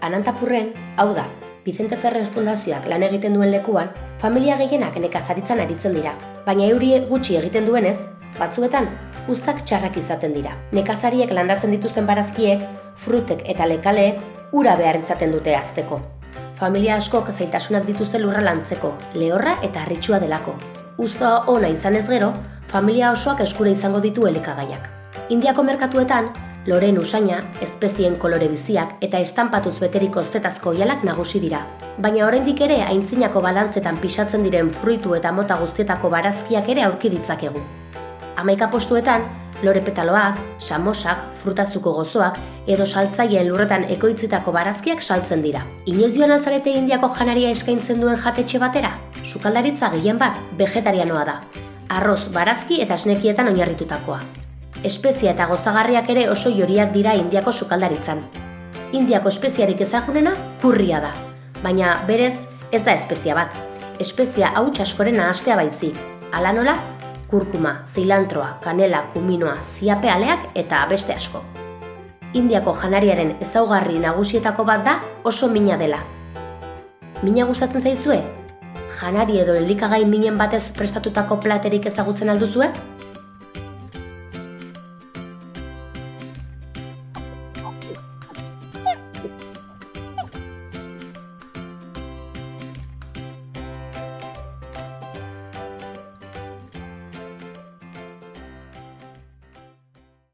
Anantapurren, hau da, Vicente Ferrer Fundazioak lan egiten duen lekuan, familia gehienak nekazaritzan aritzen dira, baina euri gutxi egiten duenez, batzuetan uztak txarrak izaten dira. Nekazariek landatzen dituzten barazkiek, frutek eta lekaleek ura behar izaten dute hazteko. Familia askok zailtasunak dituzte lurra lantzeko, lehorra eta harritsua delako. Uzta ona izanez gero, familia osoak eskura izango ditu elikagaiak. Indiako merkatuetan, loreen usaina, espezien kolore biziak eta estanpatuz beteriko zetazko oihalak nagusi dira. Baina oraindik ere aintzinako balantzetan pisatzen diren fruitu eta mota guztietako barazkiak ere aurki ditzakegu. 11 postuetan, lore petaloak, samosak, frutazuko gozoak edo saltzaileen lurretan ekoitzitako barazkiak saltzen dira. Inoiz joan altzarete Indiako janaria eskaintzen duen jatetxe batera? Sukaldaritza gehien bat vegetarianoa da. Arroz, barazki eta esnekietan oinarritutakoa. Espezia eta gozagarriak ere oso joriak dira Indiako sukaldaritzan. Indiako espeziarik ezagunena kurria da, baina berez ez da espezia bat. Espezia hauts askoren nahastea baizik. Hala nola, kurkuma, zilantroa, kanela, kuminoa, ziape aleak eta beste asko. Indiako janariaren ezaugarri nagusietako bat da oso mina dela. Mina gustatzen zaizue? Janari edo elikagai minen batez prestatutako platerik ezagutzen alduzue?